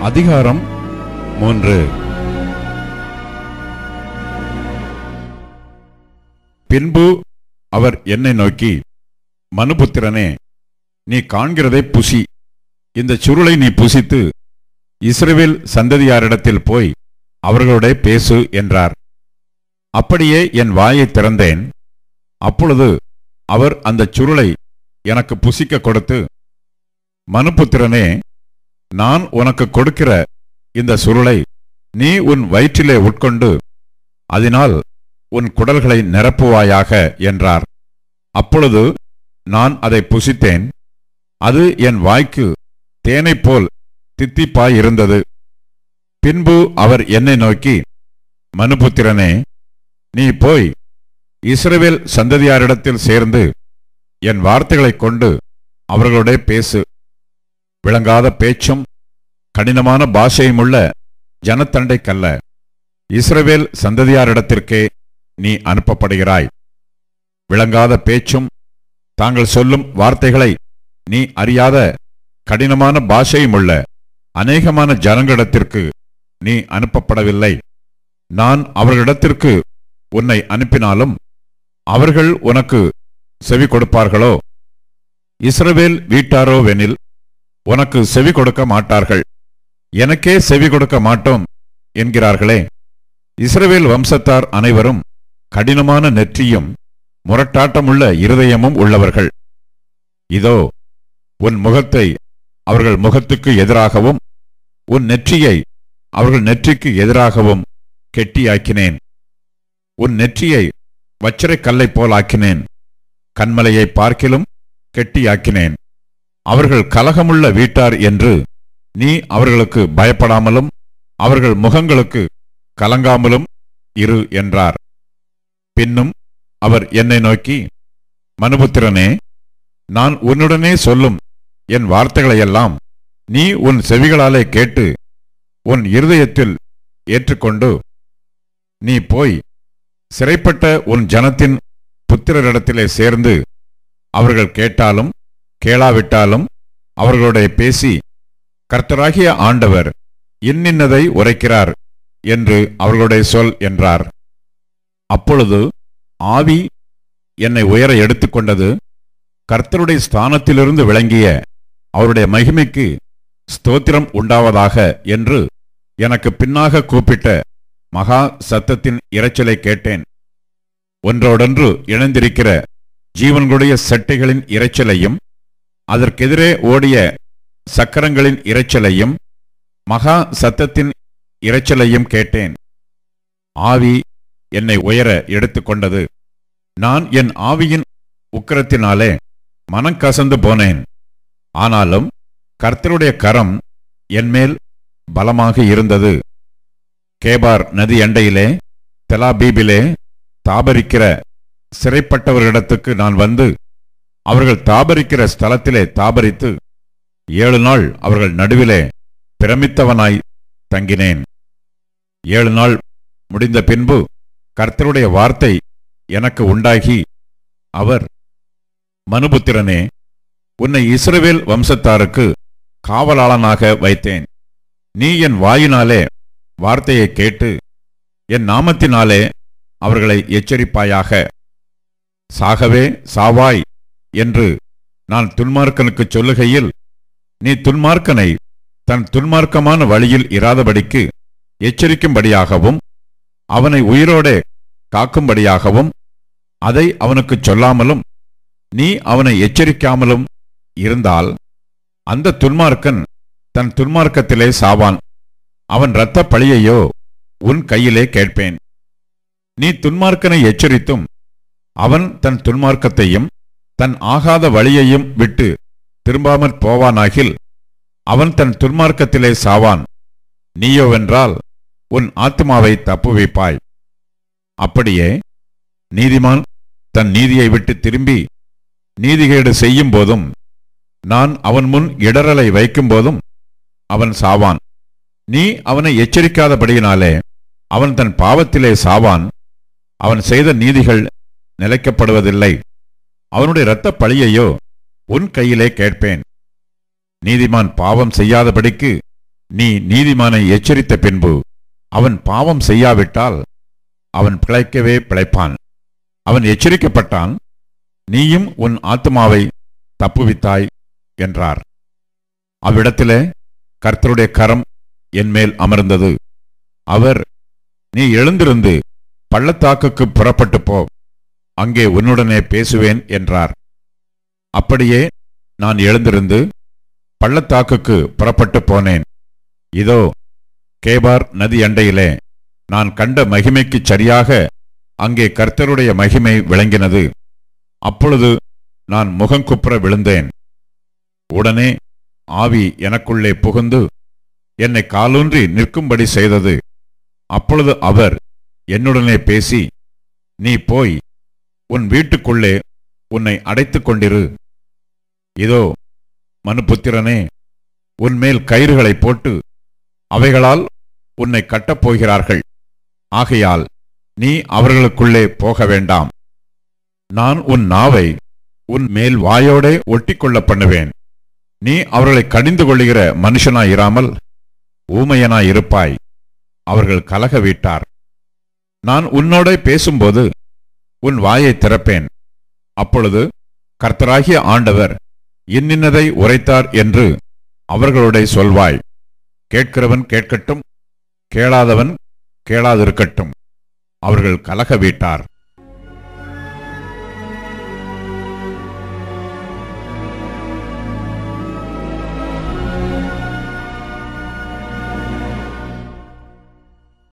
அதிகாரம் 3. பின்பு அவர் என்னை நோக்கி, மனுபுத்திரனே, நீ காண்கிறதை புசி. இந்த சுருளை நீ புசித்து இஸ்ரவேல் சந்ததியாரிடத்தில் போய் அவர்களோட பேசு என்றார். அப்படியே என் வாயை திறந்தேன். அப்பொழுது அவர் அந்த சுருளை எனக்கு புசிக்க கொடுத்து, மனுபுத்திரனே, நான் உனக்கு கொடுக்கிற இந்த சுருளை நீ உன் வயிற்றிலே உட்கொண்டு அதனால் உன் குடல்களை நிரப்புவாயாக என்றார். அப்பொழுது நான் அதை புசித்தேன். அது என் வாய்க்கு தேனைப் போல் தித்திப்பாயிருந்தது. பின்பு அவர் என்னை நோக்கி, மனுபுத்திரனே, நீ போய் இஸ்ரவேல் சந்ததியாரிடத்தில் சேர்ந்து என் வார்த்தைகளைக் கொண்டு அவர்களோட பேசு. விளங்காத பேச்சும் கடினமான பாஷையுமுள்ள ஜனத்தண்டைக்கல்ல, இஸ்ரவேல் சந்ததியாரிடத்திற்கே நீ அனுப்பப்படுகிறாய். விளங்காத பேச்சும் தாங்கள் சொல்லும் வார்த்தைகளை நீ அறியாத கடினமான பாஷையுமுள்ள அநேகமான ஜனங்களிடத்திற்கு நீ அனுப்பப்படவில்லை. நான் அவர்களிடத்திற்கு உன்னை அனுப்பினாலும் அவர்கள் உனக்கு செவி கொடுப்பார்களோ? இஸ்ரவேல் வீட்டாரோவெனில் உனக்கு செவி கொடுக்க மாட்டார்கள். எனக்கே செவி கொடுக்க மாட்டோம் என்கிறார்களே. இஸ்ரவேல் வம்சத்தார் அனைவரும் கடினமான நெற்றியும் முரட்டாட்டமுள்ள இருதயமும் உள்ளவர்கள். இதோ, உன் முகத்தை அவர்கள் முகத்துக்கு எதிராகவும் உன் நெற்றியை அவர்கள் நெற்றிக்கு எதிராகவும் கெட்டியாக்கினேன். உன் நெற்றியை வச்சிரைக் கல்லைப் போல் ஆக்கினேன். கன்மலையை பார்க்கிலும் கெட்டியாக்கினேன். அவர்கள் கலகமுள்ள வீட்டார் என்று நீ அவர்களுக்கு பயப்படாமலும் அவர்கள் முகங்களுக்கு கலங்காமலும் இரு என்றார். பின்னும் அவர் என்னை நோக்கி, மனுபுத்திரனே, நான் உன்னுடனே சொல்லும் என் வார்த்தைகளையெல்லாம் நீ உன் செவிகளாலே கேட்டு உன் இருதயத்தில் ஏற்றுக்கொண்டு நீ போய் சிறைப்பட்ட உன் ஜனத்தின் புத்திரரிடத்திலே சேர்ந்து அவர்கள் கேட்டாலும் கேளாவிட்டாலும் அவர்களோட பேசி, கர்த்தராகிய ஆண்டவர் இன்னின்னதை உரைக்கிறார் என்று அவர்களோட சொல் என்றார். அப்பொழுது ஆவி என்னை உயர எடுத்துக்கொண்டது. கர்த்தருடைய ஸ்தானத்திலிருந்து விளங்கிய அவருடைய மகிமைக்கு ஸ்தோத்திரம் உண்டாவதாக என்று எனக்கு பின்னாக கூப்பிட்ட மகா சத்தத்தின் இரைச்சலை கேட்டேன். ஒன்றோடொன்று இணைந்திருக்கிற ஜீவன்களுடைய செட்டைகளின் இரைச்சலையும் அதற்கெதிரே ஓடிய சக்கரங்களின் இரைச்சலையும் மகா சத்தத்தின் இரைச்சலையும் கேட்டேன். ஆவி என்னை உயர எடுத்துக்கொண்டது. நான் என் ஆவியின் உக்கிரத்தினாலே மனங்கசந்து போனேன். ஆனாலும் கர்த்தருடைய கரம் என்மேல் பலமாக இருந்தது. கேபார் நதி அண்டையிலே தெலாபீபிலே தாபரிக்கிற சிறைப்பட்டவர்களிடத்துக்கு நான் வந்து அவர்கள் தாபரிக்கிற ஸ்தலத்திலே தாபரித்து 7 நாள் அவர்கள் நடுவிலே பிரமித்தவனாய் தங்கினேன். 7 நாள் முடிந்த பின்பு கர்த்தருடைய வார்த்தை எனக்கு உண்டாகி, அவர், மனுபுத்திரனே, உன்னை இஸ்ரவேல் வம்சத்தாருக்கு காவலாளனாக வைத்தேன். நீ என் வாயினாலே வார்த்தையை கேட்டு என் நாமத்தினாலே அவர்களை எச்சரிப்பாயாக. சாகவே சாவாய் என்று நான் துன்மார்க்கனுக்கு சொல்லுகையில் நீ துன்மார்க்கனை தன் துன்மார்க்கமான வழியில் இராதபடிக்கு எச்சரிக்கும்படியாகவும் அவனை உயிரோடே காக்கும்படியாகவும் அதை அவனுக்கு சொல்லாமலும் நீ அவனை எச்சரிக்காமலும் இருந்தால் அந்த துன்மார்க்கன் தன் துன்மார்க்கத்திலே சாவான். அவன் இரத்த பழியையோ உன் கையிலே கேட்பேன். நீ துன்மார்க்கனை எச்சரித்தும் அவன் தன் துன்மார்க்கத்தையும் தன் ஆகாத வழியையும் விட்டு திரும்பாமற் போவானாகில் அவன் தன் துன்மார்க்கத்திலே சாவான். நீயோவென்றால் உன் ஆத்துமாவை தப்புவிப்பாய். அப்படியே நீதிமான் தன் நீதியை விட்டு திரும்பி நீதிகேடு செய்யும் போதும் நான் அவன் முன் இடறலை வைக்கும்போதும் அவன் சாவான். நீ அவனை எச்சரிக்காதபடியினாலே அவன் தன் பாவத்திலே சாவான். அவன் செய்த நீதிகள் நிலைக்கப்படுவதில்லை. அவனுடைய இரத்த பழியையோ உன் கையிலே கேட்பேன். நீதிமான் பாவம் செய்யாதபடிக்கு நீ நீதிமானை எச்சரித்த பின்பு அவன் பாவம் செய்யாவிட்டால் அவன் பிழைக்கவே பிழைப்பான். அவன் எச்சரிக்கப்பட்டான், நீயும் உன் ஆத்துமாவை தப்புவித்தாய் என்றார். அவ்விடத்திலே கர்த்தருடைய கரம் என்மேல் அமர்ந்தது. அவர், நீ எழுந்திருந்து பள்ளத்தாக்குக்கு புறப்பட்டு போ, அங்கே உன்னுடனே பேசுவேன் என்றார். அப்படியே நான் எழுந்திருந்து பள்ளத்தாக்குக்கு புறப்பட்டு போனேன். இதோ கேபார் நதி அண்டையிலே நான் கண்ட மகிமைக்குச் சரியாக அங்கே கர்த்தருடைய மகிமை விளங்கினது. அப்பொழுது நான் முகங்குப்புற விழுந்தேன். உடனே ஆவி எனக்குள்ளே புகுந்து என்னை காலூன்றி நிற்கும்படி செய்தது. அப்பொழுது அவர் என்னுடனே பேசி, நீ போய் உன் வீட்டுக்குள்ளே உன்னை அடைத்துக் கொண்டிரு. இதோ மனுபுத்திரனே, உன்மேல் கயிறுகளை போட்டு அவைகளால் உன்னை கட்டப்போகிறார்கள். ஆகையால் நீ அவர்களுக்குள்ளே போக வேண்டாம். நான் உன் நாவை உன் மேல் வாயோடே ஒட்டிக்கொள்ள பண்ணுவேன். நீ அவர்களை கடிந்து கொள்ளுகிற மனுஷனாயிராமல் ஊமையனாயிருப்பாய். அவர்கள் கலக வீட்டார். நான் உன்னோடே பேசும்போது உன் வாயை திறப்பேன். அப்பொழுது கர்த்தராகிய ஆண்டவர் இன்னின்னதை உரைத்தார் என்று அவர்களோடே சொல்வாய். கேட்கிறவன் கேட்கட்டும், கேளாதவன் கேளாதிருக்கட்டும். அவர்கள் கலக வீட்டார்.